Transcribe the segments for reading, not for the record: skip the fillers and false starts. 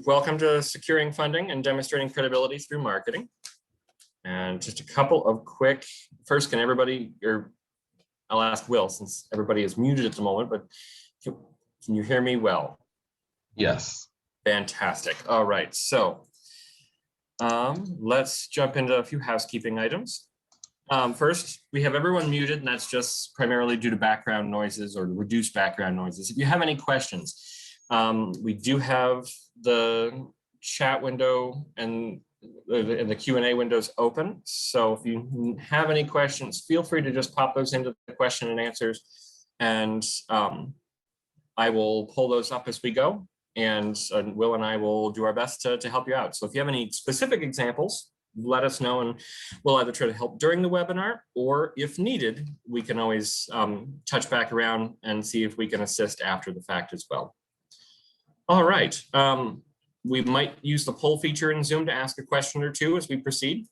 Welcome to Securing Funding and Demonstrating Credibility Through Marketing. And just a couple of quick, first, can everybody, or I'll ask Will since everybody is muted at the moment, but can you hear me well? Yes. Fantastic. All right, so let's jump into a few housekeeping items. First, we have everyone muted, and that's just primarily due to background noises or reduced background noises. If you have any questions, we do have the chat window and the Q&A windows open. So if you have any questions, feel free to just pop those into the question and answers, and I will pull those up as we go, and Will and I will do our best to help you out. So if you have any specific examples, let us know, and we'll either try to help during the webinar, or if needed, we can always touch back around and see if we can assist after the fact as well. All right, we might use the poll feature in Zoom to ask a question or two as we proceed.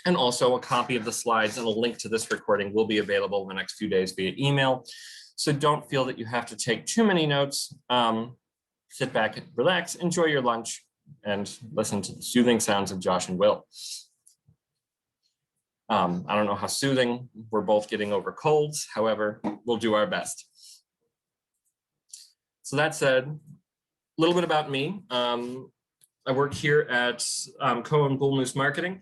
And also a copy of the slides and a link to this recording will be available in the next few days via email. So don't feel that you have to take too many notes. Sit back, relax, enjoy your lunch, and listen to the soothing sounds of Josh and Will. I don't know how soothing, we're both getting over colds. However, we'll do our best. So that said, a little bit about me. I work here at Co and Bull Moose Marketing,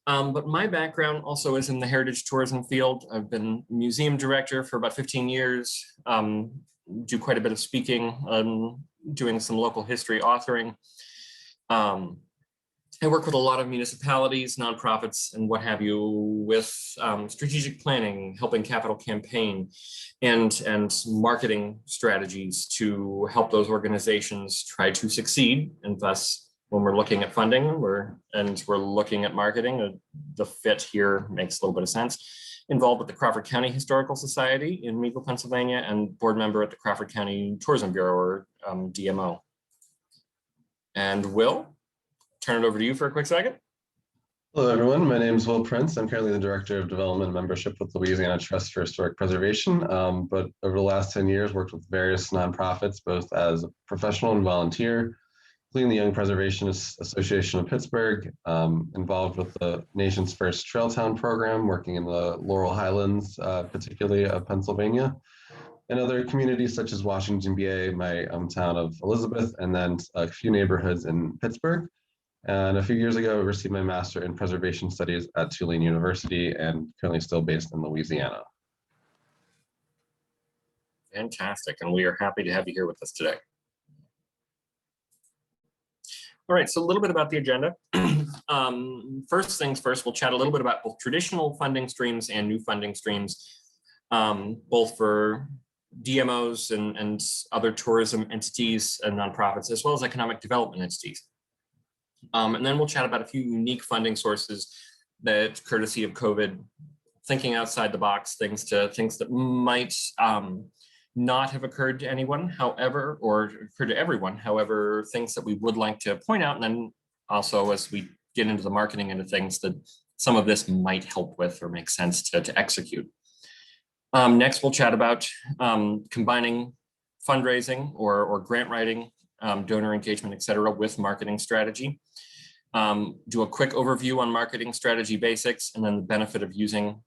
but my background also is in the heritage tourism field. I've been museum director for about 15 years, do quite a bit of speaking, doing some local history authoring. I work with a lot of municipalities, nonprofits, and what have you with strategic planning, helping capital campaign, and marketing strategies to help those organizations try to succeed. And thus, when we're looking at funding, we're looking at marketing, the fit here makes a little bit of sense. Involved with the Crawford County Historical Society in Meadville, Pennsylvania, and board member at the Crawford County Tourism Bureau, or DMO. And Will, turn it over to you for a quick second. Hello, everyone. My name is Will Prince. I'm currently the Director of Development and Membership with the Louisiana Trust for Historic Preservation, but over the last 10 years, worked with various nonprofits, both as a professional and volunteer, including the Young Preservationists Association of Pittsburgh, involved with the nation's first Trail Town program, working in the Laurel Highlands, particularly of Pennsylvania, and other communities such as Washington, BA, my town of Elizabeth, and then a few neighborhoods in Pittsburgh. And a few years ago, I received my master in preservation studies at Tulane University, and currently still based in Louisiana. Fantastic, and we are happy to have you here with us today. All right, so a little bit about the agenda. First things first, we'll chat a little bit about both traditional funding streams and new funding streams, both for DMOs and other tourism entities and nonprofits, as well as economic development entities. And then we'll chat about a few unique funding sources that, courtesy of COVID, thinking outside the box, things that might not have occurred to anyone, however, or occurred to everyone, however, things that we would like to point out. And then also, as we get into the marketing into things that some of this might help with or make sense to execute. Next, we'll chat about combining fundraising or grant writing, donor engagement, et cetera, with marketing strategy. Do a quick overview on marketing strategy basics, and then the benefit of using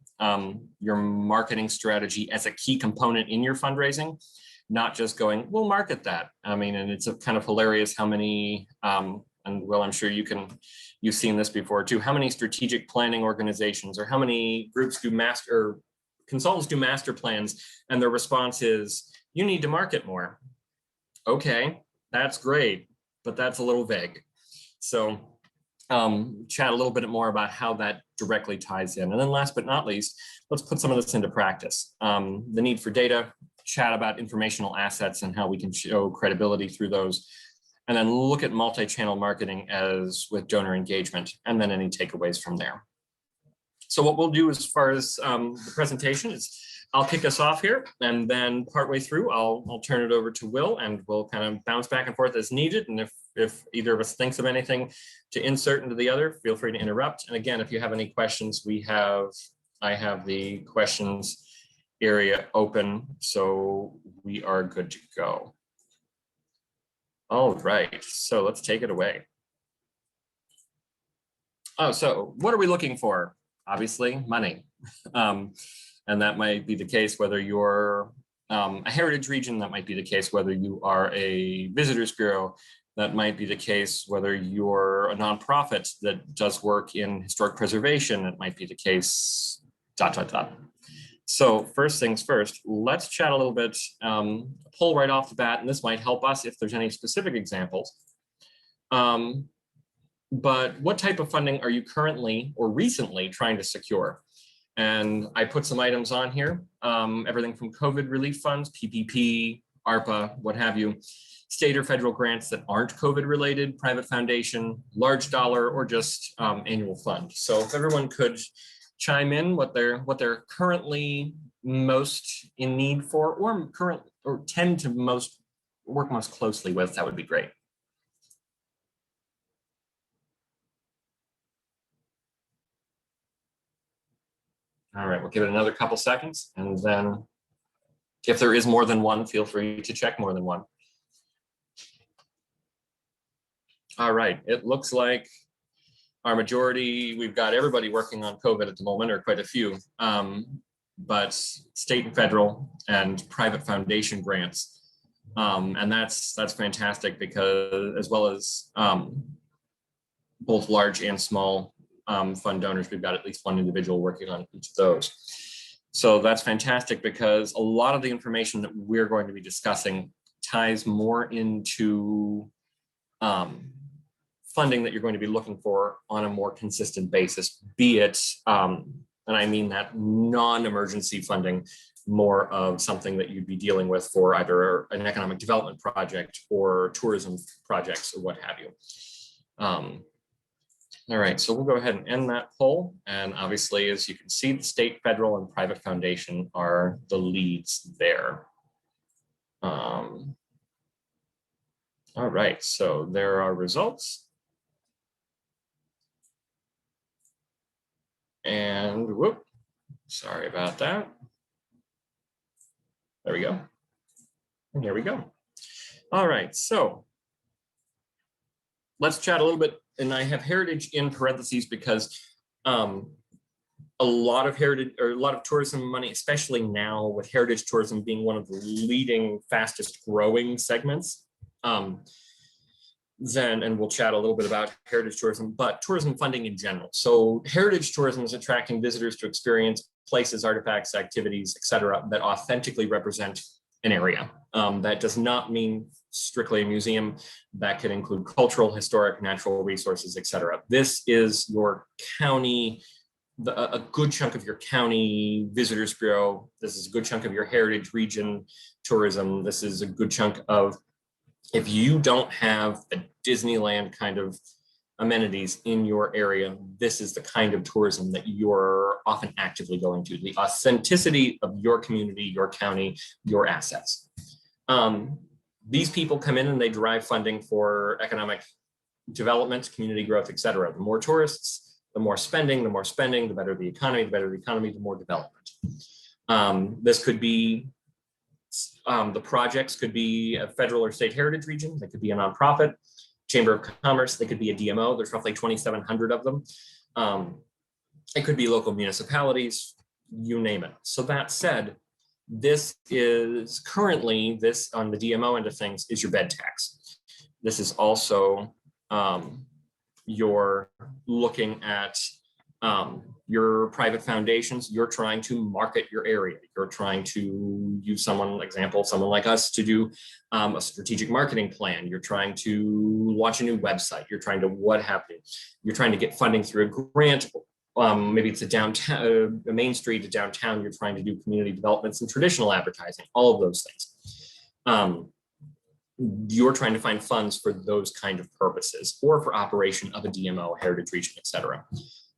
your marketing strategy as a key component in your fundraising, not just going, we'll market that. I mean, and it's kind of hilarious how many, and well, I'm sure you've seen this before too, how many strategic planning organizations or how many groups consultants do master plans, and their response is, you need to market more. Okay, that's great, but that's a little vague. So chat a little bit more about how that directly ties in. And then last but not least, let's put some of this into practice. The need for data, chat about informational assets and how we can show credibility through those, and then look at multi-channel marketing as with donor engagement, and then any takeaways from there. So what we'll do as far as the presentation is, I'll kick us off here, and then partway through, I'll turn it over to Will, and we'll kind of bounce back and forth as needed. And if either of us thinks of anything to insert into the other, feel free to interrupt. And again, if you have any questions, I have the questions area open, so we are good to go. All right, so let's take it away. Oh, so what are we looking for? Obviously, money. And that might be the case whether you're a heritage region, that might be the case whether you are a visitors bureau, that might be the case whether you're a nonprofit that does work in historic preservation, it might be the case, ... So first things first, let's chat a little bit, pull right off the bat, and this might help us if there's any specific examples. But what type of funding are you currently or recently trying to secure? And I put some items on here, everything from COVID relief funds, PPP, ARPA, what have you, state or federal grants that aren't COVID related, private foundation, large dollar, or just annual fund. So if everyone could chime in what they're currently most in need for, or tend to work most closely with, that would be great. All right, we'll give it another couple seconds, and then if there is more than one, feel free to check more than one. All right, it looks like our majority, we've got everybody working on COVID at the moment, or quite a few, but state and federal and private foundation grants. And that's fantastic because, as well as both large and small fund donors, we've got at least one individual working on each of those. So that's fantastic because a lot of the information that we're going to be discussing ties more into funding that you're going to be looking for on a more consistent basis, be it, and I mean that non-emergency funding, more of something that you'd be dealing with for either an economic development project or tourism projects or what have you. All right, so we'll go ahead and end that poll. And obviously, as you can see, the state, federal, and private foundation are the leads there. All right, so there are results. And whoop, sorry about that. There we go. And here we go. All right, so let's chat a little bit. And I have heritage in parentheses because a lot of heritage, or a lot of tourism money, especially now with heritage tourism being one of the leading, fastest growing segments. And we'll chat a little bit about heritage tourism, but tourism funding in general. So heritage tourism is attracting visitors to experience places, artifacts, activities, et cetera, that authentically represent an area. That does not mean strictly a museum. That can include cultural, historic, natural resources, et cetera. This is your county, a good chunk of your county visitors bureau. This is a good chunk of your heritage region tourism. This is a good chunk of, if you don't have a Disneyland kind of amenities in your area, this is the kind of tourism that you're often actively going to, the authenticity of your community, your county, your assets. These people come in and they derive funding for economic development, community growth, et cetera. The more tourists, the more spending, the better the economy, the more development. This could be, the projects could be a federal or state heritage region, they could be a nonprofit, chamber of commerce, they could be a DMO, there's roughly 2,700 of them. It could be local municipalities, you name it. So that said, this is currently, this on the DMO end of things is your bed tax. This is also, you're looking at your private foundations, you're trying to market your area. You're trying to use someone like us to do a strategic marketing plan. You're trying to launch a new website. You're trying to what have you. You're trying to get funding through a grant. Maybe it's a downtown, a Main Street to downtown. You're trying to do community developments and traditional advertising, all of those things. You're trying to find funds for those kind of purposes or for operation of a DMO, heritage region, et cetera.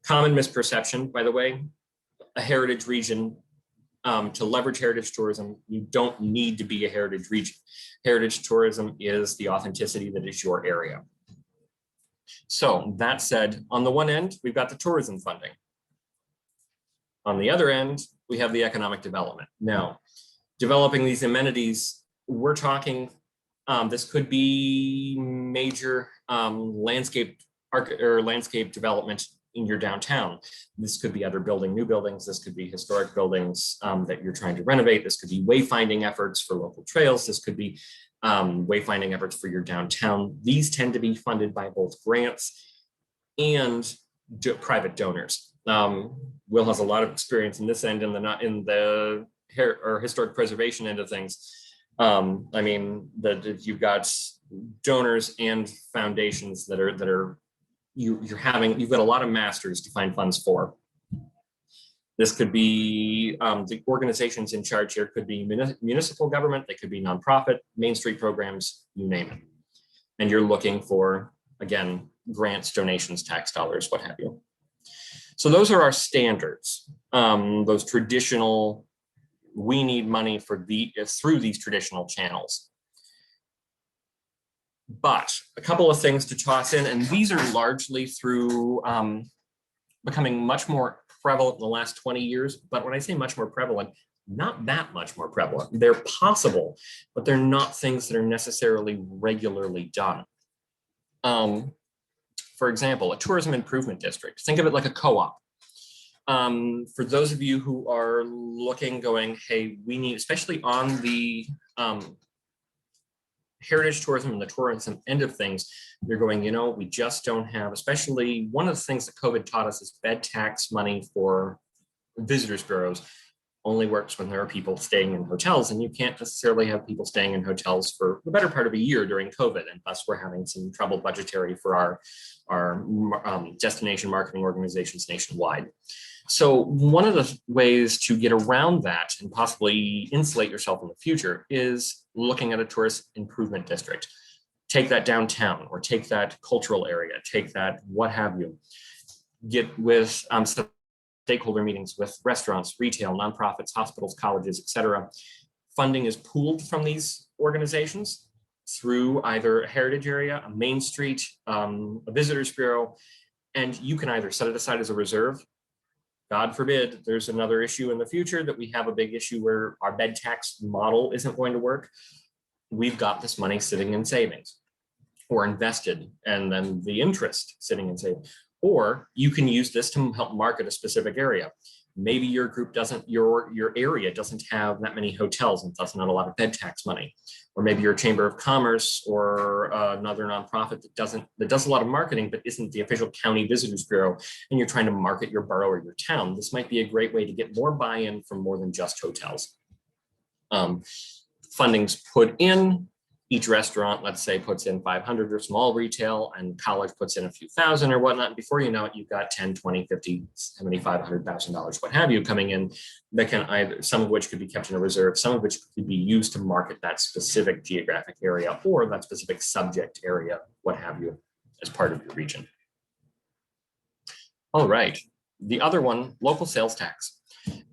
Common misperception, by the way, a heritage region, to leverage heritage tourism, you don't need to be a heritage region. Heritage tourism is the authenticity that is your area. So that said, on the one end, we've got the tourism funding. On the other end, we have the economic development. Now, developing these amenities, we're talking This could be major landscape development in your downtown. This could be either building new buildings. This could be historic buildings that you're trying to renovate. This could be wayfinding efforts for local trails. This could be wayfinding efforts for your downtown. These tend to be funded by both grants and private donors. Will has a lot of experience in this end, in the historic preservation end of things. I mean, that you've got donors and foundations that are you've got a lot of masters to find funds for. This could be the organizations in charge here could be municipal government, they could be nonprofit, Main Street programs, you name it. And you're looking for, again, grants, donations, tax dollars, what have you. So those are our standards, those traditional, we need money for through these traditional channels. But a couple of things to toss in, and these are largely through becoming much more prevalent in the last 20 years. But when I say much more prevalent, not that much more prevalent. They're possible, but they're not things that are necessarily regularly done. For example, a tourism improvement district. Think of it like a co-op. For those of you who are looking, going, hey, we need, especially on the heritage tourism and the tourism end of things, you're going, you know, we just don't have, especially one of the things that COVID taught us is bed tax money for visitors bureaus only works when there are people staying in hotels, and you can't necessarily have people staying in hotels for the better part of a year during COVID, and thus we're having some trouble budgetary for our destination marketing organizations nationwide. So one of the ways to get around that and possibly insulate yourself in the future is looking at a tourist improvement district. Take that downtown, or take that cultural area, take that what have you. Get with stakeholder meetings with restaurants, retail, nonprofits, hospitals, colleges, etc. Funding is pooled from these organizations through either a heritage area, a Main Street, a visitors bureau, and you can either set it aside as a reserve. God forbid there's another issue in the future that we have a big issue where our bed tax model isn't going to work. We've got this money sitting in savings or invested, and then the interest sitting in savings. Or you can use this to help market a specific area. Maybe your group doesn't, your area doesn't have that many hotels and thus not a lot of bed tax money. Or maybe you're a chamber of commerce or another nonprofit that does a lot of marketing but isn't the official county visitors bureau, and you're trying to market your borough or your town. This might be a great way to get more buy-in from more than just hotels. Funding's put in. Each restaurant, let's say, puts in 500 or small retail, and college puts in a few thousand or whatnot. And before you know it, you've got 10, 20, 50, 75, $100,000, what have you, coming in that can either, some of which could be kept in a reserve, some of which could be used to market that specific geographic area or that specific subject area, what have you, as part of your region. All right, the other one, local sales tax.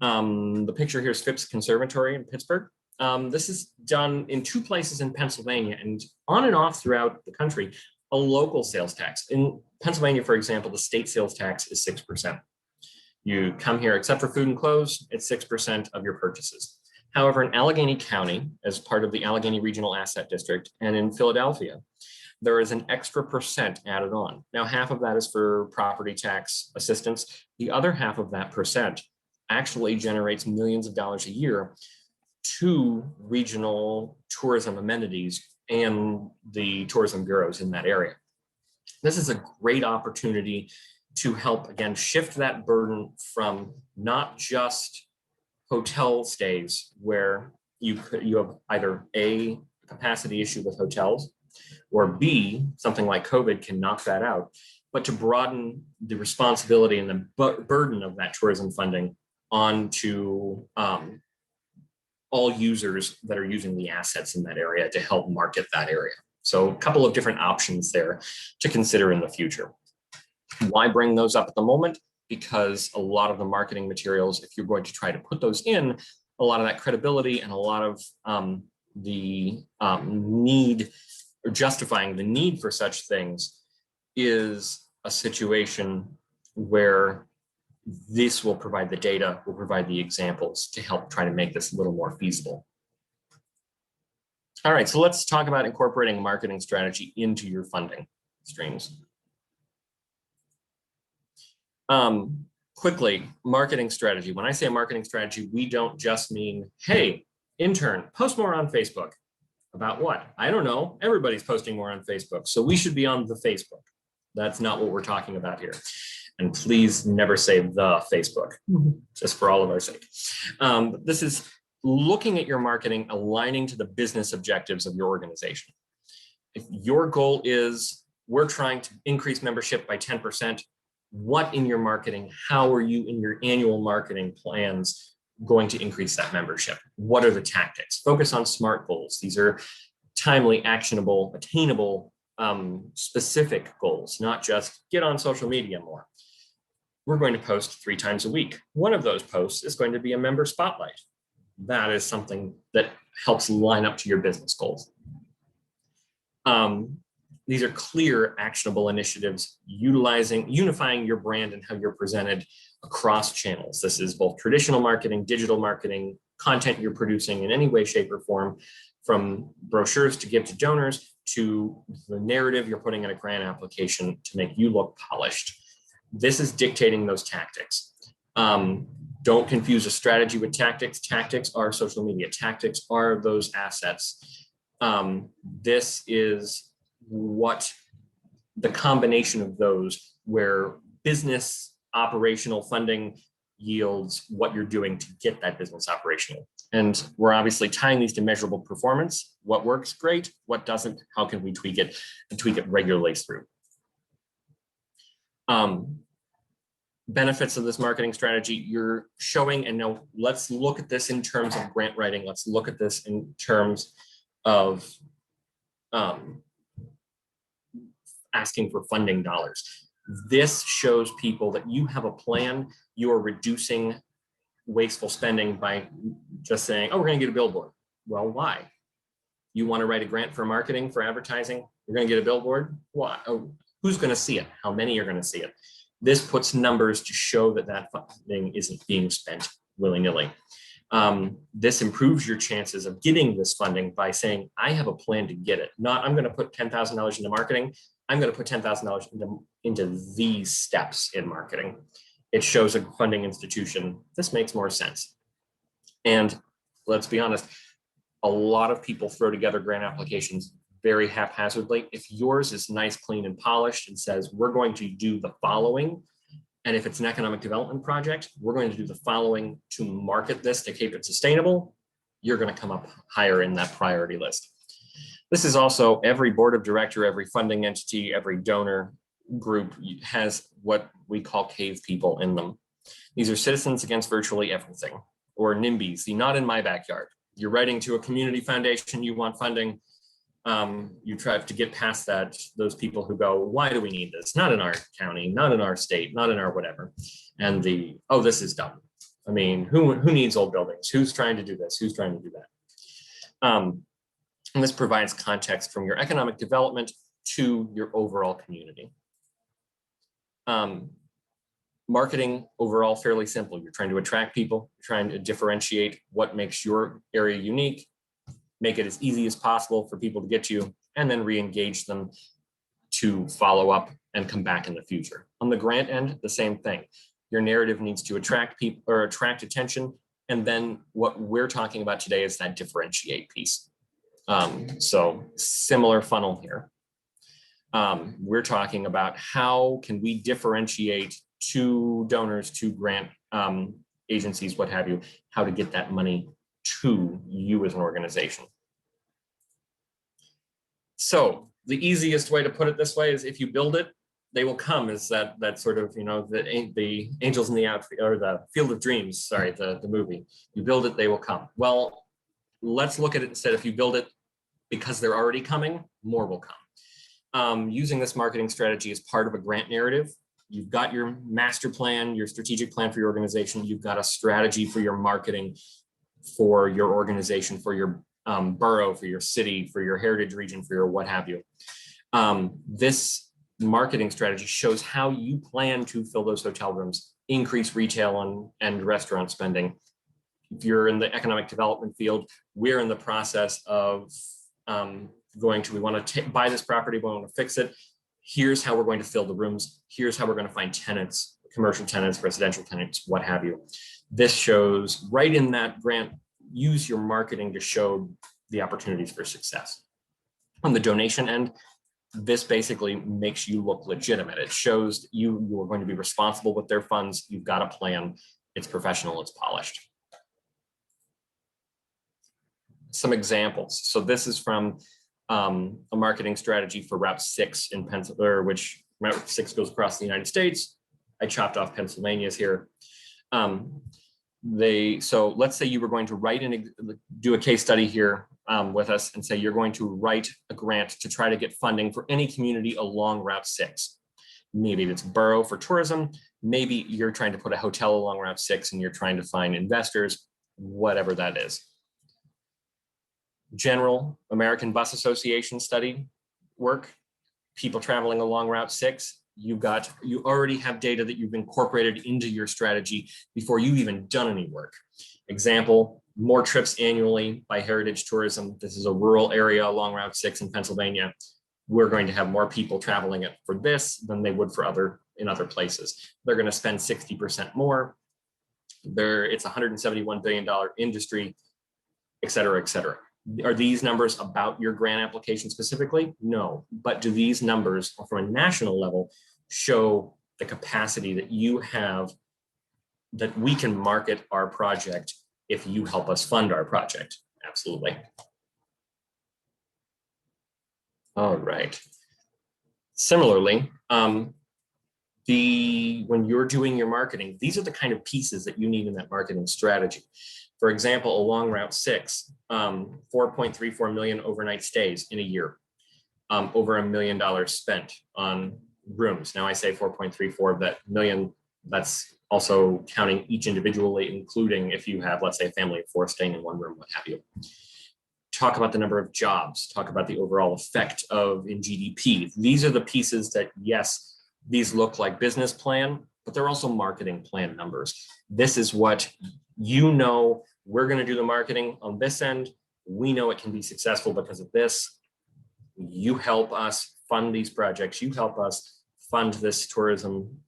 The picture here is Phipps Conservatory in Pittsburgh. This is done in 2 places in Pennsylvania and on and off throughout the country, a local sales tax. In Pennsylvania, for example, the state sales tax is 6%. You come here, except for food and clothes, it's 6% of your purchases. However, in Allegheny County, as part of the Allegheny Regional Asset District, and in Philadelphia, there is an extra % added on. Now, half of that is for property tax assistance. The other half of that % actually generates millions of dollars a year to regional tourism amenities and the tourism bureaus in that area. This is a great opportunity to help, again, shift that burden from not just hotel stays where you have either A, capacity issue with hotels, or B, something like COVID can knock that out, but to broaden the responsibility and the burden of that tourism funding onto all users that are using the assets in that area to help market that area. So a couple of different options there to consider in the future. Why bring those up at the moment? Because a lot of the marketing materials, if you're going to try to put those in, a lot of that credibility and a lot of the need or justifying the need for such things is a situation where this will provide the data, will provide the examples to help try to make this a little more feasible. All right, so let's talk about incorporating a marketing strategy into your funding streams. Quickly, marketing strategy. When I say marketing strategy, we don't just mean, hey, intern, post more on Facebook. About what? I don't know. Everybody's posting more on Facebook, so we should be on the Facebook. That's not what we're talking about here. And please never say the Facebook, just for all of our sake. This is looking at your marketing, aligning to the business objectives of your organization. If your goal is, we're trying to increase membership by 10%, what in your marketing, how are you in your annual marketing plans going to increase that membership? What are the tactics? Focus on SMART goals. These are timely, actionable, attainable, specific goals, not just get on social media more. We're going to post 3 times a week. One of those posts is going to be a member spotlight. That is something that helps line up to your business goals. These are clear, actionable initiatives unifying your brand and how you're presented across channels. This is both traditional marketing, digital marketing, content you're producing in any way, shape, or form, from brochures to give to donors to the narrative you're putting in a grant application to make you look polished. This is dictating those tactics. Don't confuse a strategy with tactics. Tactics are social media. Tactics are those assets. This is what the combination of those, where business operational funding yields what you're doing to get that business operational. And we're obviously tying these to measurable performance. What works great, what doesn't, how can we tweak it, and tweak it regularly through. Benefits of this marketing strategy you're showing, and now let's look at this in terms of grant writing. Let's look at this in terms of asking for funding dollars. This shows people that you have a plan. You are reducing wasteful spending by just saying, oh, we're going to get a billboard. Well, why? You want to write a grant for marketing, for advertising? You're going to get a billboard? Why? Oh, who's going to see it? How many are going to see it? This puts numbers to show that that funding isn't being spent willy-nilly. This improves your chances of getting this funding by saying, I have a plan to get it. Not, I'm going to put $10,000 into marketing. I'm going to put $10,000 into these steps in marketing. It shows a funding institution, this makes more sense. And let's be honest, a lot of people throw together grant applications very haphazardly. If yours is nice, clean, and polished and says, we're going to do the following, and if it's an economic development project, we're going to do the following to market this to keep it sustainable, you're going to come up higher in that priority list. This is also every board of director, every funding entity, every donor group has what we call cave people in them. These are citizens against virtually everything, or NIMBYs, the not in my backyard. You're writing to a community foundation, you want funding. You try to get past that, those people who go, why do we need this? Not in our county, not in our state, not in our whatever. And oh, this is dumb. I mean, who needs old buildings? Who's trying to do this? Who's trying to do that? And this provides context from your economic development to your overall community. Marketing overall fairly simple. You're trying to attract people, you're trying to differentiate what makes your area unique, make it as easy as possible for people to get to you, and then re-engage them to follow up and come back in the future. On the grant end, the same thing. Your narrative needs to attract people or attract attention. And then what we're talking about today is that differentiate piece. So similar funnel here. We're talking about how can we differentiate to donors, to grant agencies, what have you, how to get that money to you as an organization. So the easiest way to put it this way is if you build it, they will come. Is that sort of, you know, the angels in the outfield, or the Field of Dreams, sorry, the movie. You build it, they will come. Well, let's look at it instead. If you build it because they're already coming, more will come. Using this marketing strategy as part of a grant narrative, you've got your master plan, your strategic plan for your organization. You've got a strategy for your marketing, for your organization, for your borough, for your city, for your heritage region, for your what have you. This marketing strategy shows how you plan to fill those hotel rooms, increase retail and restaurant spending. If you're in the economic development field, we're in the process of we want to buy this property, we want to fix it. Here's how we're going to fill the rooms. Here's how we're going to find tenants, commercial tenants, residential tenants, what have you. This shows right in that grant, use your marketing to show the opportunities for success. On the donation end, this basically makes you look legitimate. It shows you are going to be responsible with their funds. You've got a plan. It's professional, it's polished. Some examples. So this is from a marketing strategy for Route 6 in Pennsylvania, which Route 6 goes across the United States. I chopped off Pennsylvania's here. So let's say you were going to do a case study here with us and say you're going to write a grant to try to get funding for any community along Route 6. Maybe it's borough for tourism. Maybe you're trying to put a hotel along Route 6 and you're trying to find investors, whatever that is. General American Bus Association study work, people traveling along Route 6. You already have data that you've incorporated into your strategy before you've even done any work. Example, more trips annually by Heritage Tourism. This is a rural area along Route 6 in Pennsylvania. We're going to have more people traveling it for this than they would for in other places. They're going to spend 60% more. It's a $171 billion industry, et cetera, et cetera. Are these numbers about your grant application specifically? No, but do these numbers from a national level show the capacity that you have that we can market our project if you help us fund our project? Absolutely. All right. Similarly, when you're doing your marketing, these are the kind of pieces that you need in that marketing strategy. For example, along Route 6, 4.34 million overnight stays in a year, over $1 million spent on rooms. Now I say 4.34, that million, that's also counting each individually, including if you have, let's say, a family of 4 staying in one room, what have you. Talk about the number of jobs, talk about the overall effect in GDP. These are the pieces that, yes, these look like business plan, but they're also marketing plan numbers. This is what we're going to do the marketing on this end. We know it can be successful because of this. You help us fund these projects. You help us fund this tourism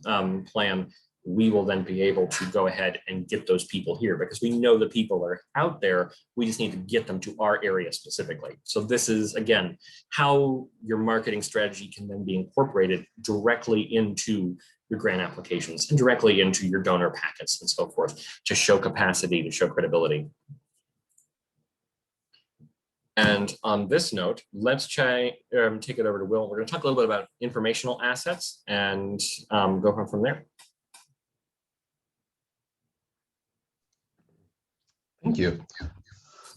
plan. We will then be able to go ahead and get those people here because we know the people are out there. We just need to get them to our area specifically. So this is, again, how your marketing strategy can then be incorporated directly into your grant applications and directly into your donor packets and so forth to show capacity, to show credibility. And on this note, let's take it over to Will. We're going to talk a little bit about informational assets and go from there. Thank you.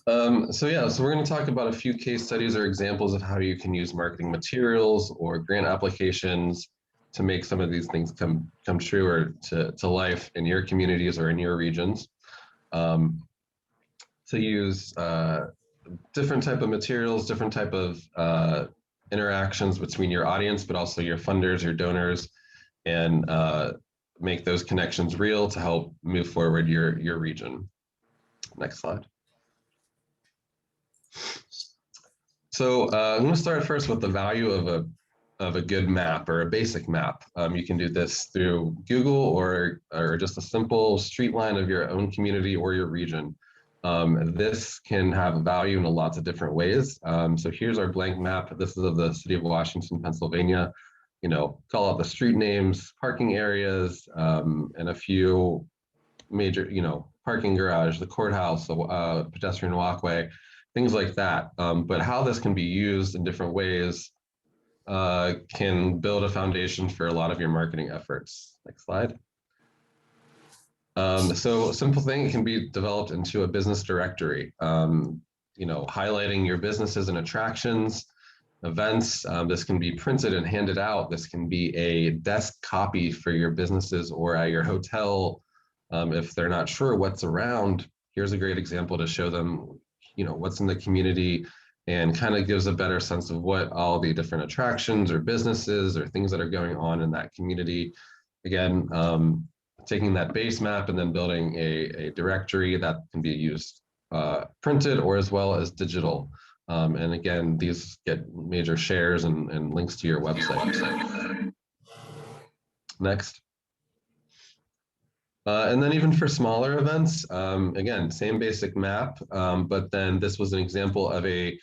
So we're going to talk about a few case studies or examples of how you can use marketing materials or grant applications to make some of these things come true or to life in your communities or in your regions. To use different type of materials, different type of interactions between your audience, but also your funders, your donors, and make those connections real to help move forward your region. Next slide. So I'm going to start first with the value of a good map or a basic map. You can do this through Google or just a simple street line of your own community or your region. This can have a value in lots of different ways. So here's our blank map. This is of the city of Washington, Pennsylvania. Call out the street names, parking areas, and a few major, parking garage, the courthouse, the pedestrian walkway, things like that. But how this can be used in different ways can build a foundation for a lot of your marketing efforts. Next slide. So a simple thing, it can be developed into a business directory, highlighting your businesses and attractions, events. This can be printed and handed out. This can be a desk copy for your businesses or at your hotel. If they're not sure what's around, here's a great example to show them, what's in the community and kind of gives a better sense of what all the different attractions or businesses or things that are going on in that community. Again, taking that base map and then building a directory that can be used printed or as well as digital. And again, these get major shares and links to your website. Next. And then even for smaller events, again, same basic map, but then this was an example of a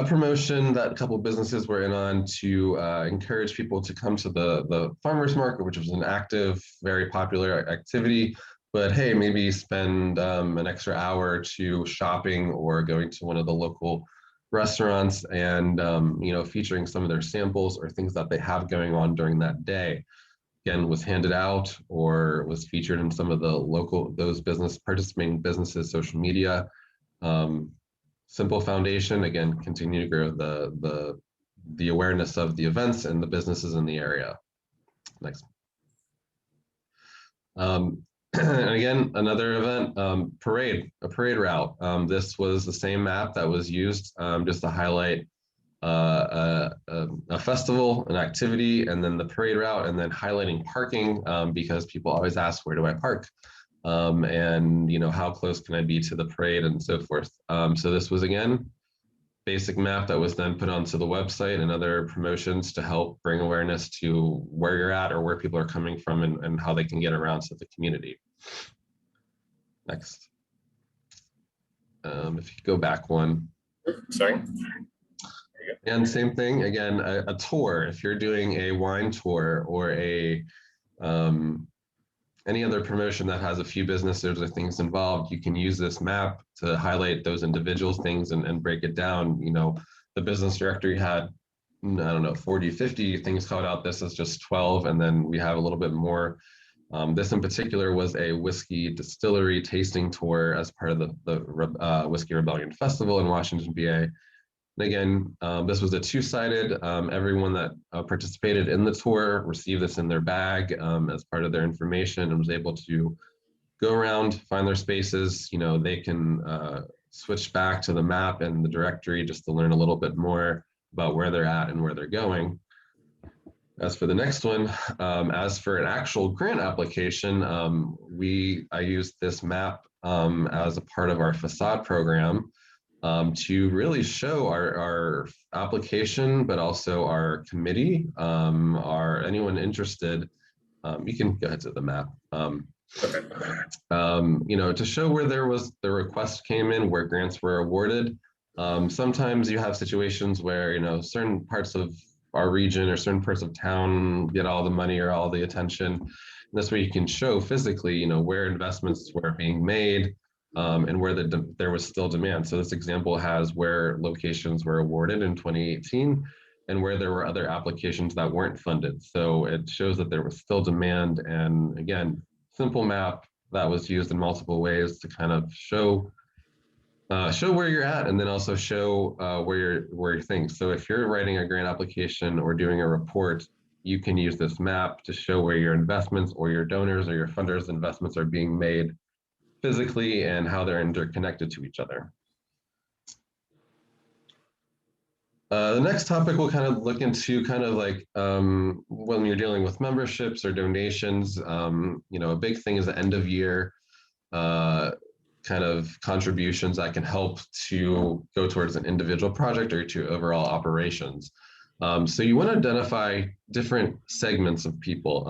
promotion that a couple of businesses were in on to encourage people to come to the farmers market, which was an active, very popular activity. But hey, maybe spend an extra hour or two shopping or going to one of the local restaurants and featuring some of their samples or things that they have going on during that day. Again, was handed out or was featured in some of the those participating businesses' social media. Simple foundation, again, continue to grow the awareness of the events and the businesses in the area. Next. And again, another event, a parade route. This was the same map that was used just to highlight a festival, an activity, and then the parade route, and then highlighting parking because people always ask, where do I park? And how close can I be to the parade and so forth. So this was, again, basic map that was then put onto the website and other promotions to help bring awareness to where you're at or where people are coming from and how they can get around to the community. Next. If you go back one. Sorry. And same thing, again, a tour. If you're doing a wine tour or any other promotion that has a few businesses or things involved, you can use this map to highlight those individual things and break it down. The business directory had, I don't know, 40, 50 things called out. This is just 12, and then we have a little bit more. This in particular was a whiskey distillery tasting tour as part of the Whiskey Rebellion Festival in Washington, VA. And again, this was a two-sided. Everyone that participated in the tour received this in their bag as part of their information and was able to go around, find their spaces. They can switch back to the map and the directory just to learn a little bit more about where they're at and where they're going. As for the next one, as for an actual grant application, I used this map as a part of our facade program to really show our application, but also our committee, anyone interested. You can go ahead to the map. To show where the request came in, where grants were awarded. Sometimes you have situations where certain parts of our region or certain parts of town get all the money or all the attention. And this way you can show physically, where investments were being made and where there was still demand. So this example has where locations were awarded in 2018 and where there were other applications that weren't funded. So it shows that there was still demand. And again, simple map that was used in multiple ways to kind of show where you're at, and then also show where your things. So if you're writing a grant application or doing a report, you can use this map to show where your investments or your donors or your funders' investments are being made physically and how they're interconnected to each other. The next topic we'll kind of look into when you're dealing with memberships or donations, a big thing is the end of year kind of contributions that can help to go towards an individual project or to overall operations. So you want to identify different segments of people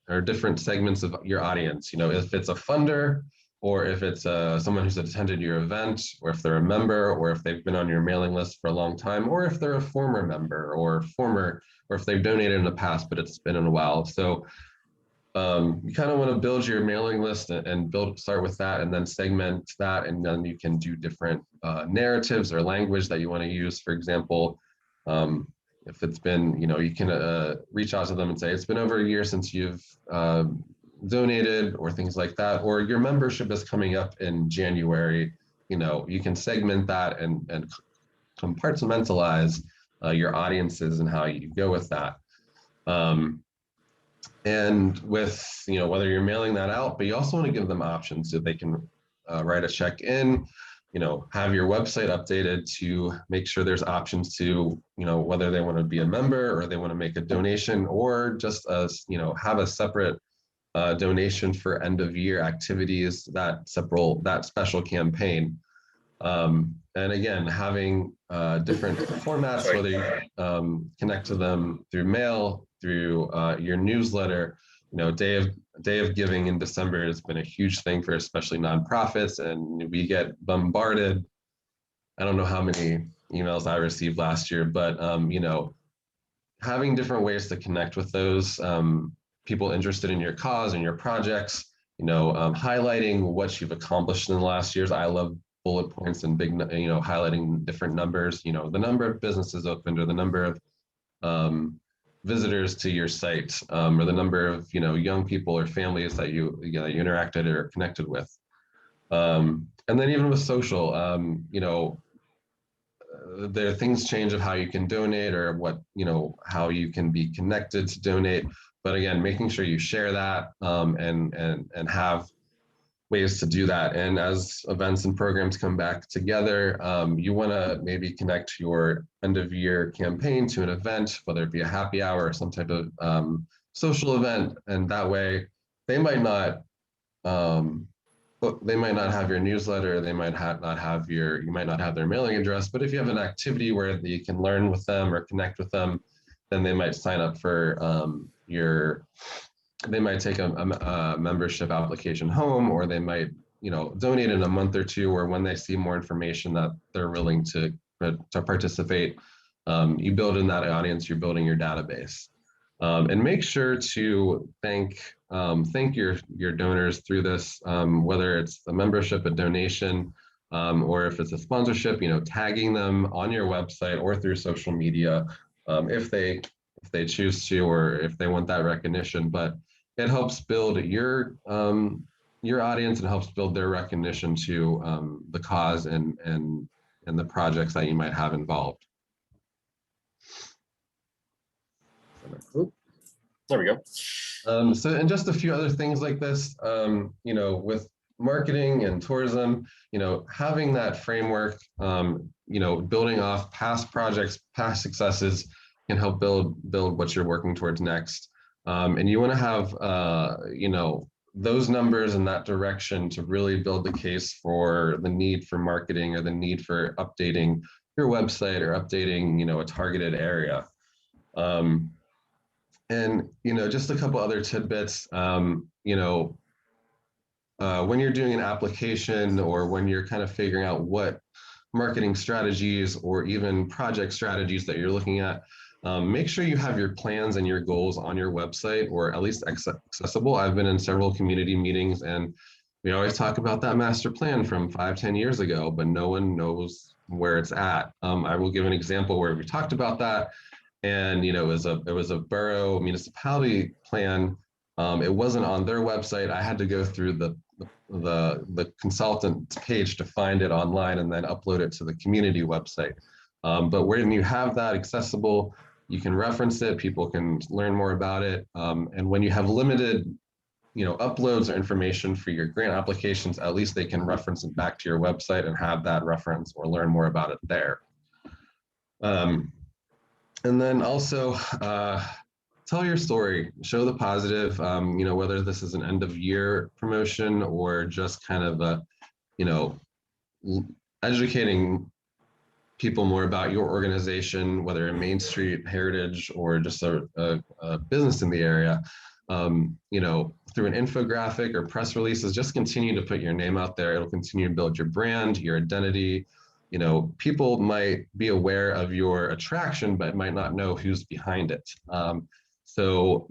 or different segments of your audience. If it's a funder, or if it's someone who's attended your event, or if they're a member, or if they've been on your mailing list for a long time, or if they're a former member or if they've donated in the past, but it's been in a while. So you kind of want to build your mailing list and start with that and then segment that. And then you can do different narratives or language that you want to use. For example, if it's been, you can reach out to them and say, it's been over a year since you've donated or things like that, or your membership is coming up in January. You can segment that and compartmentalize your audiences and how you go with that. And with, whether you're mailing that out, but you also want to give them options so they can write a check in, have your website updated to make sure there's options to, whether they want to be a member or they want to make a donation, or just have a separate donation for end of year activities, that special campaign. And again, having different formats, whether you connect to them through mail, through your newsletter. Day of Giving in December has been a huge thing for especially nonprofits, and we get bombarded. I don't know how many emails I received last year, but having different ways to connect with those people interested in your cause and your projects, highlighting what you've accomplished in the last years. I love bullet points and big, highlighting different numbers, the number of businesses opened, or the number of visitors to your site, or the number of, young people or families that you interacted or connected with. And then even with social, there things change of how you can donate, or what, how you can be connected to donate. But again, making sure you share that, and have ways to do that. And as events and programs come back together, you want to maybe connect your end of year campaign to an event, whether it be a happy hour or some type of social event. And that way they might not, they might not have your newsletter, they might not have you might not have their mailing address, but if you have an activity where you can learn with them or connect with them, then they might sign up for they might take a membership application home, or they might, donate in a month or two, or when they see more information that they're willing to participate. You build in that audience, you're building your database. And make sure to thank your donors through this, whether it's a membership, a donation, or if it's a sponsorship, tagging them on your website or through social media, if they choose to, or if they want that recognition. But it helps build your audience, and helps build their recognition to the cause and the projects that you might have involved. There we go. And just a few other things like this, with marketing and tourism, having that framework, building off past projects, past successes, can help build what you're working towards next. And you want to have, those numbers in that direction to really build the case for the need for marketing, or the need for updating your website, or updating, a targeted area. And, just a couple other tidbits, when you're doing an application, or when you're kind of figuring out what marketing strategies or even project strategies that you're looking at, make sure you have your plans and your goals on your website, or at least accessible. I've been in several community meetings, and we always talk about that master plan from 5-10 years ago, but no one knows where it's at. I will give an example where we talked about that. And it was a borough municipality plan. It wasn't on their website. I had to go through the consultant page to find it online, and then upload it to the community website. But when you have that accessible, you can reference it. People can learn more about it. And when you have limited, uploads or information for your grant applications, at least they can reference it back to your website and have that reference, or learn more about it there. And then also tell your story, show the positive, whether this is an end of year promotion, or just kind of educating people more about your organization, whether in Main Street, Heritage, or just a business in the area. Through an infographic or press releases, just continue to put your name out there. It'll continue to build your brand, your identity. People might be aware of your attraction, but might not know who's behind it. So,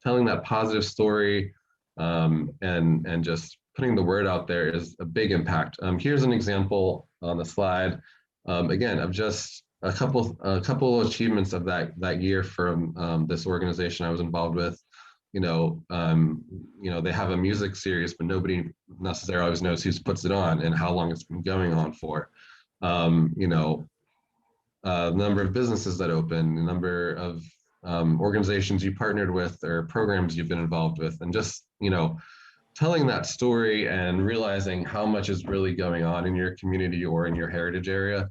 telling that positive story, and just putting the word out there is a big impact. Here's an example on the slide, again, of just a couple of achievements of that year from this organization I was involved with. They have a music series, but nobody necessarily always knows who puts it on and how long it's been going on for. The number of businesses that open, the number of organizations you partnered with, or programs you've been involved with, and just, telling that story and realizing how much is really going on in your community or in your heritage area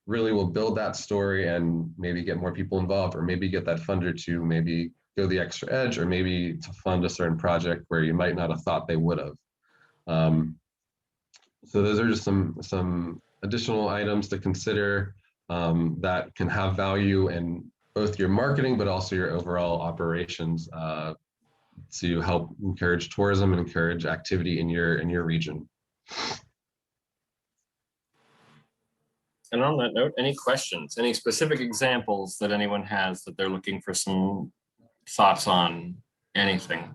really will build that story, and maybe get more people involved, or maybe get that funder to maybe go the extra edge, or maybe to fund a certain project where you might not have thought they would have. So those are just some additional items to consider that can have value in both your marketing, but also your overall operations to help encourage tourism and encourage activity in your region. And on that note, any questions, any specific examples that anyone has that they're looking for some thoughts on, anything?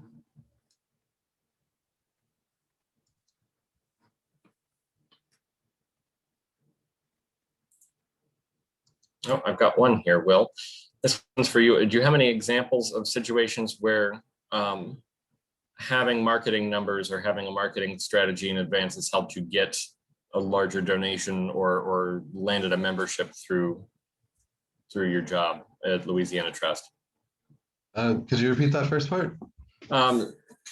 Oh, I've got one here, Will. This one's for you. Do you have any examples of situations where having marketing numbers or having a marketing strategy in advance has helped you get a larger donation or landed a membership through your job at Louisiana Trust? Could you repeat that first part?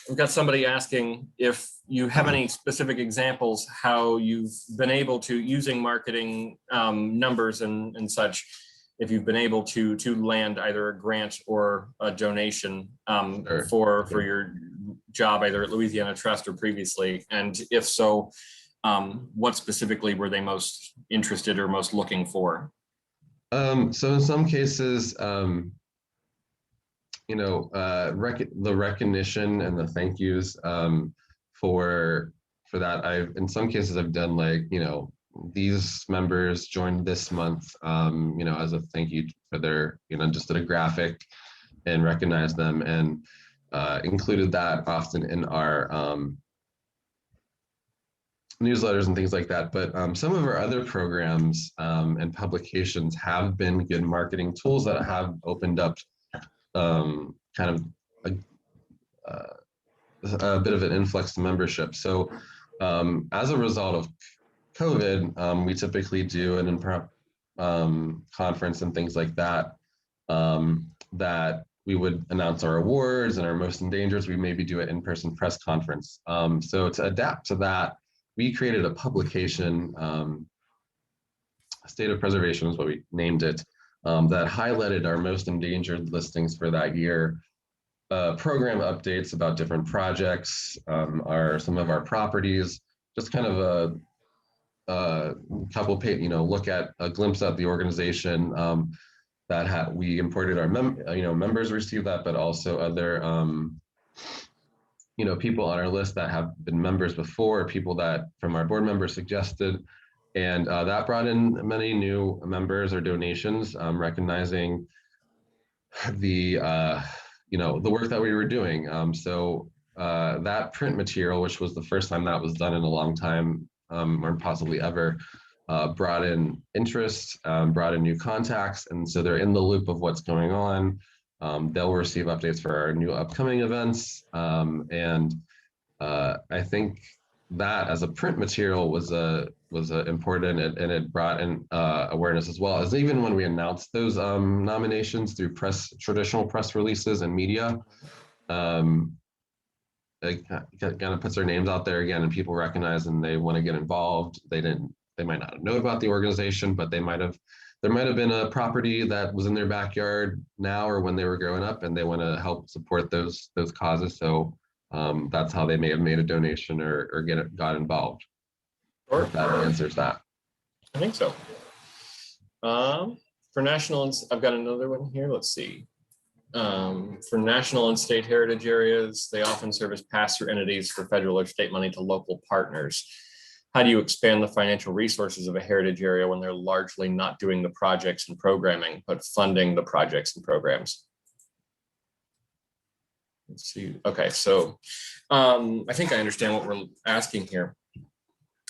We've got somebody asking if you have any specific examples how you've been able to, using marketing numbers and such, if you've been able to land either a grant or a donation Sure. for your job either at Louisiana Trust or previously, and if so, what specifically were they most interested or most looking for? So in some cases, the recognition and the thank yous for that. In some cases I've done like, these members joined this month, as a thank you for their, just did a graphic and recognized them and included that often in our newsletters and things like that. But some of our other programs and publications have been good marketing tools that have opened up kind of a bit of an influx to membership. So as a result of COVID, we typically do an in-prep conference and things like that, that we would announce our awards and our most endangered. We maybe do an in-person press conference. So to adapt to that, we created a publication, State of Preservation is what we named it, that highlighted our most endangered listings for that year, program updates about different projects, some of our properties, just kind of a couple page, look at a glimpse at the organization that we imported our members received that, but also other people on our list that have been members before, people that from our board members suggested. And that brought in many new members or donations, recognizing the the work that we were doing. So that print material, which was the first time that was done in a long time, or possibly ever, brought in interest, brought in new contacts, and so they're in the loop of what's going on. They'll receive updates for our new upcoming events, and I think that as a print material was important, and it brought in awareness, as well as even when we announced those nominations through traditional press releases and media. It kind of puts their names out there again, and people recognize and they want to get involved. They might not have known about the organization, but there might have been a property that was in their backyard now or when they were growing up, and they want to help support those causes. So that's how they may have made a donation or got involved. Or if that answers that. I think so. For national, I've got another one here. Let's see. For national and state heritage areas, they often serve as pass-through entities for federal or state money to local partners. How do you expand the financial resources of a heritage area when they're largely not doing the projects and programming, but funding the projects and programs? Let's see. Okay, so I think I understand what we're asking here.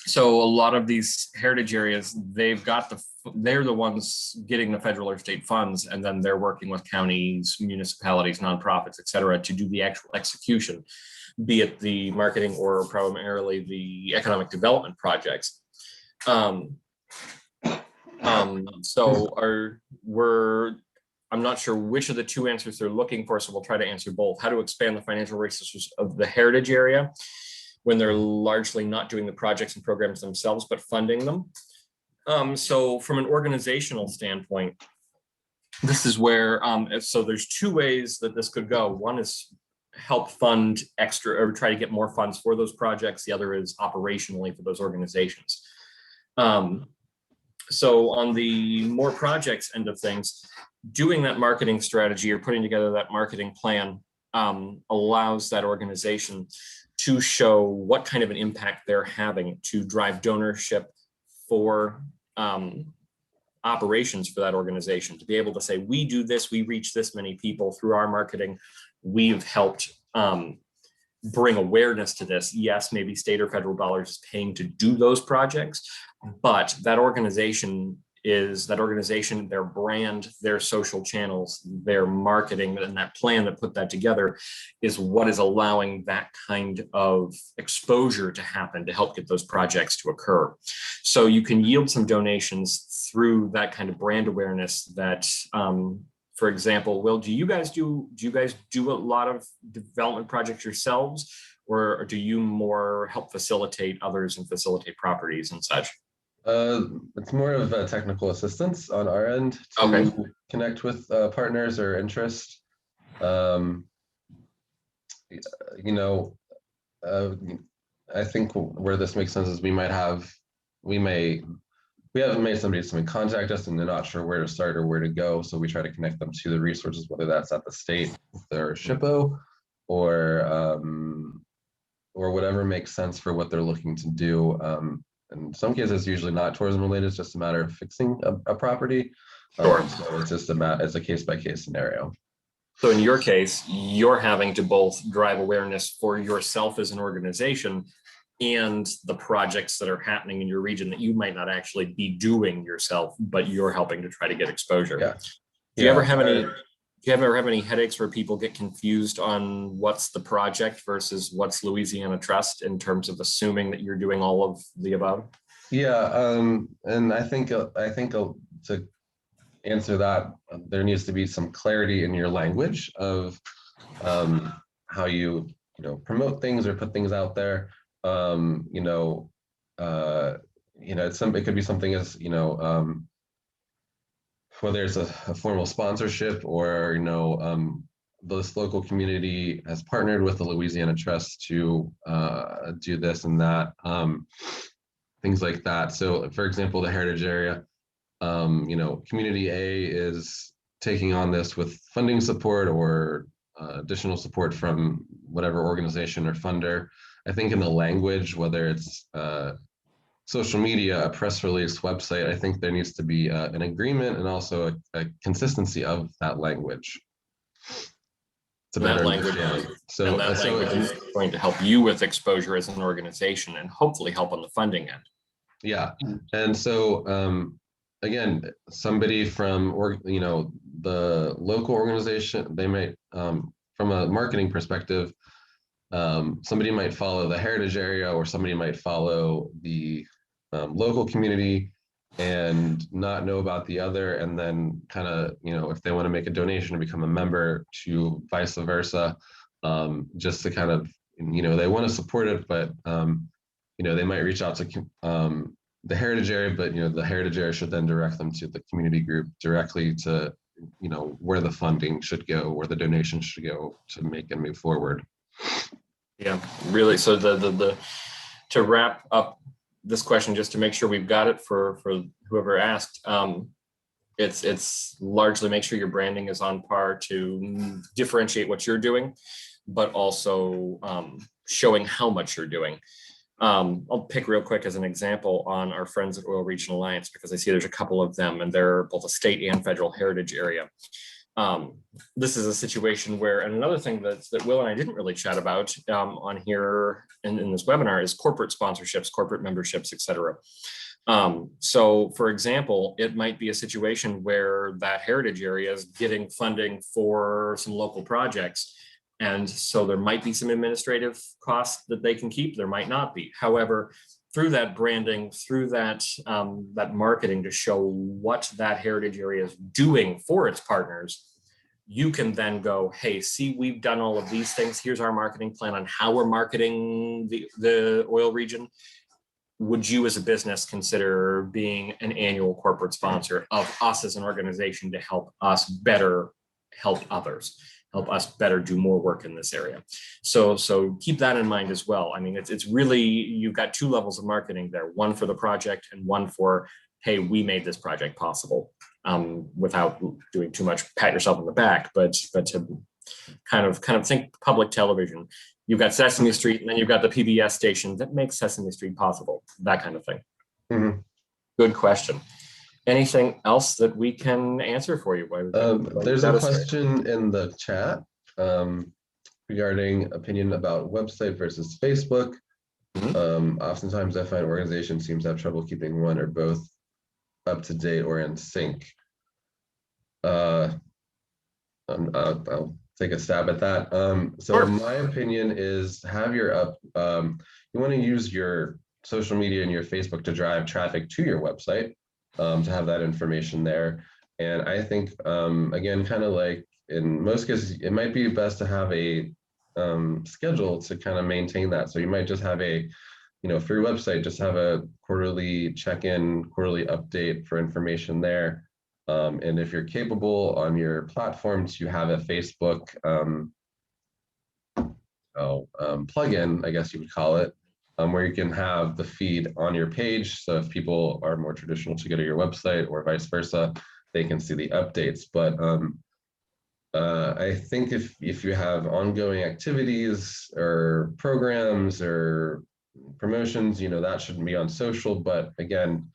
So a lot of these heritage areas, they're the ones getting the federal or state funds, and then they're working with counties, municipalities, nonprofits, et cetera, to do the actual execution, be it the marketing or primarily the economic development projects. I'm not sure which of the two answers they're looking for, so we'll try to answer both. How to expand the financial resources of the heritage area when they're largely not doing the projects and programs themselves, but funding them. So from an organizational standpoint, this is where, so there's two ways that this could go. One is help fund extra or try to get more funds for those projects. The other is operationally for those organizations. So on the more projects end of things, doing that marketing strategy or putting together that marketing plan allows that organization to show what kind of an impact they're having to drive donorship for operations for that organization, to be able to say, we do this, we reach this many people through our marketing, we've helped bring awareness to this. Yes, maybe state or federal dollars is paying to do those projects, but that organization, their brand, their social channels, their marketing, and that plan that put that together is what is allowing that kind of exposure to happen to help get those projects to occur. So you can yield some donations through that kind of brand awareness that, for example, Will, do you guys do a lot of development projects yourselves, or do you more help facilitate others and facilitate properties and such? It's more of a technical assistance on our end to connect with partners or interest. I think where this makes sense is we haven't made somebody contact us and they're not sure where to start or where to go. So we try to connect them to the resources, whether that's at the state, their SHPO, or whatever makes sense for what they're looking to do. In some cases, usually not tourism related, it's just a matter of fixing a property. Sure. So it's just it's a case-by-case scenario. So in your case, you're having to both drive awareness for yourself as an organization and the projects that are happening in your region that you might not actually be doing yourself, but you're helping to try to get exposure. Yeah. Do you ever have any headaches where people get confused on what's the project versus what's Louisiana Trust in terms of assuming that you're doing all of the above? Yeah, and I think to answer that, there needs to be some clarity in your language of how you promote things or put things out there. It could be something as whether it's a formal sponsorship or this local community has partnered with the Louisiana Trust to do this and that, things like that. So, for example, the heritage area, community A is taking on this with funding support or additional support from whatever organization or funder. I think in the language, whether it's social media, a press release, website, I think there needs to be an agreement and also a consistency of that language. That language is going to help you with exposure as an organization and hopefully help on the funding end. Yeah, and so again, somebody from the local organization, they might, from a marketing perspective, somebody might follow the heritage area or somebody might follow the local community and not know about the other, and then kind of if they want to make a donation or become a member, to vice versa, just to kind of they want to support it, but they might reach out to the heritage area, but the heritage area should then direct them to the community group directly to where the funding should go, where the donation should go to make and move forward. Yeah, really. So to wrap up this question, just to make sure we've got it for whoever asked, it's largely make sure your branding is on par to differentiate what you're doing, but also showing how much you're doing. I'll pick real quick as an example on our friends at Oil Region Alliance, because I see there's a couple of them and they're both a state and federal heritage area. This is a situation where, and another thing that Will and I didn't really chat about on here in this webinar is corporate sponsorships, corporate memberships, etc. So for example, it might be a situation where that heritage area is getting funding for some local projects. And so there might be some administrative costs that they can keep, there might not be. However, through that branding, through that marketing to show what that heritage area is doing for its partners, you can then go, hey, see, we've done all of these things. Here's our marketing plan on how we're marketing the oil region. Would you as a business consider being an annual corporate sponsor of us as an organization to help us better help others? help us better do more work in this area. So keep that in mind as well. I mean, it's really, you've got two levels of marketing there, one for the project and one for, hey, we made this project possible, without doing too much pat yourself on the back, but to kind of think public television. You've got Sesame Street, and then you've got the PBS station that makes Sesame Street possible, that kind of thing. Mm-hmm. Good question. Anything else that we can answer for you? There's a question in the chat regarding opinion about website versus Facebook. Oftentimes I find organizations seem to have trouble keeping one or both up to date or in sync. I'll take a stab at that. So Sure. My opinion is have your you want to use your social media and your Facebook to drive traffic to your website, to have that information there. And I think, again, kind of like in most cases, it might be best to have a schedule to kind of maintain that. So you might just have a, for your website, just have a quarterly check-in, quarterly update for information there. And if you're capable on your platforms, you have a Facebook plugin, I guess you would call it, where you can have the feed on your page. So if people are more traditional to go to your website or vice versa, they can see the updates. But I think if you have ongoing activities or programs or promotions, that shouldn't be on social. But again,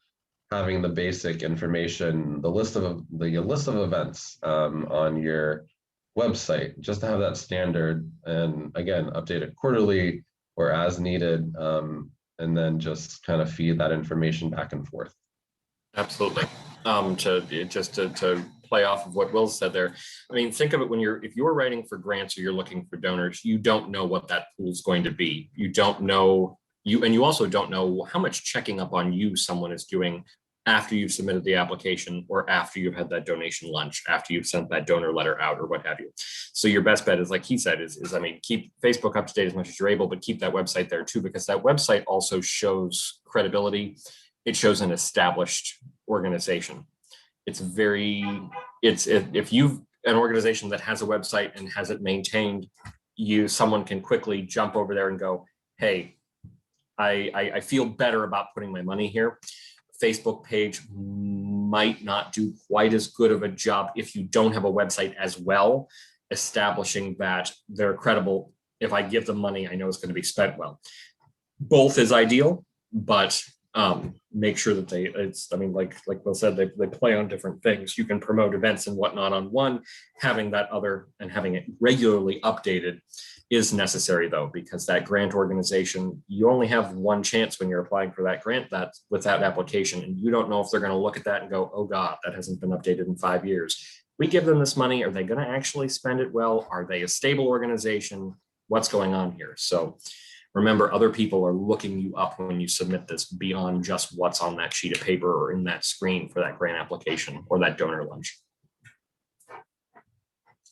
having the basic information, the list of events on your website, just to have that standard, and again, update it quarterly or as needed, and then just kind of feed that information back and forth. Absolutely. To play off of what Will said there, I mean, think of it if you're writing for grants or you're looking for donors, you don't know what that pool is going to be. You don't know, and you also don't know how much checking up on you someone is doing after you've submitted the application or after you've had that donation lunch, after you've sent that donor letter out or what have you. So your best bet is, like he said, is I mean, keep Facebook up to date as much as you're able, but keep that website there too, because that website also shows credibility. It shows an established organization. If you've an organization that has a website and has it maintained, someone can quickly jump over there and go, hey, I feel better about putting my money here. Facebook page might not do quite as good of a job if you don't have a website as well, establishing that they're credible. If I give them money, I know it's going to be spent well. Both is ideal, but make sure that like Will said, they play on different things. You can promote events and whatnot on one, having that other and having it regularly updated is necessary though, because that grant organization, you only have one chance when you're applying for that grant, with that application, and you don't know if they're going to look at that and go, oh God, that hasn't been updated in 5 years. We give them this money. Are they going to actually spend it well? Are they a stable organization? What's going on here? So remember, other people are looking you up when you submit this beyond just what's on that sheet of paper or in that screen for that grant application or that donor lunch.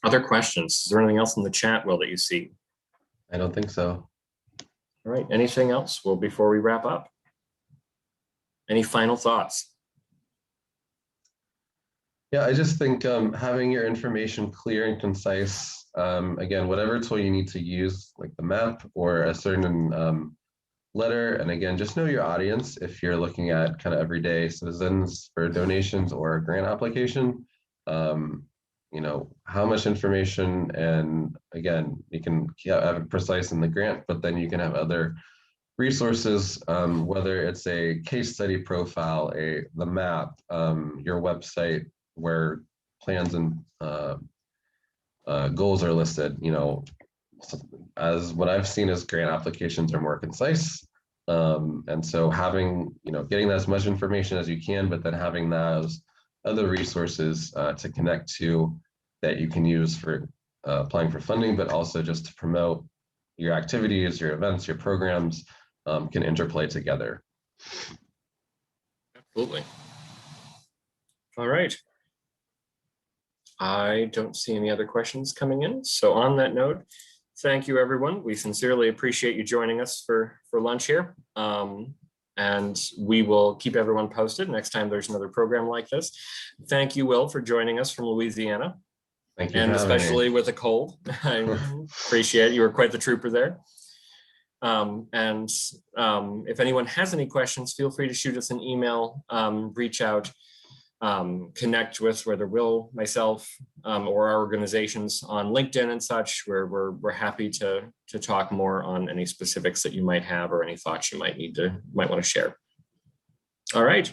Other questions? Is there anything else in the chat, Will, that you see? I don't think so. All right. Anything else, Will, before we wrap up? Any final thoughts? Yeah, I just think having your information clear and concise, again, whatever tool you need to use, like the map or a certain letter, and again, just know your audience. If you're looking at kind of everyday citizens for donations or a grant application, how much information, and again, you can have it precise in the grant, but then you can have other resources, whether it's a case study profile, the map, your website, where plans and goals are listed. As what I've seen is grant applications are more concise, and so having getting as much information as you can, but then having those other resources to connect to that you can use for applying for funding, but also just to promote your activities, your events, your programs, can interplay together. Absolutely. All right. I don't see any other questions coming in. So on that note, thank you, everyone. We sincerely appreciate you joining us for lunch here. And we will keep everyone posted next time there's another program like this. Thank you, Will, for joining us from Louisiana. Thank you and for having me. especially with a cold. I appreciate it. You were quite the trooper there. If anyone has any questions, feel free to shoot us an email, reach out, connect with whether Will, myself, or our organizations on LinkedIn and such, where we're happy to talk more on any specifics that you might have or any thoughts you might want to share. All right.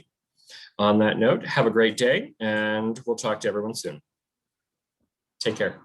On that note, have a great day, and we'll talk to everyone soon. Take care.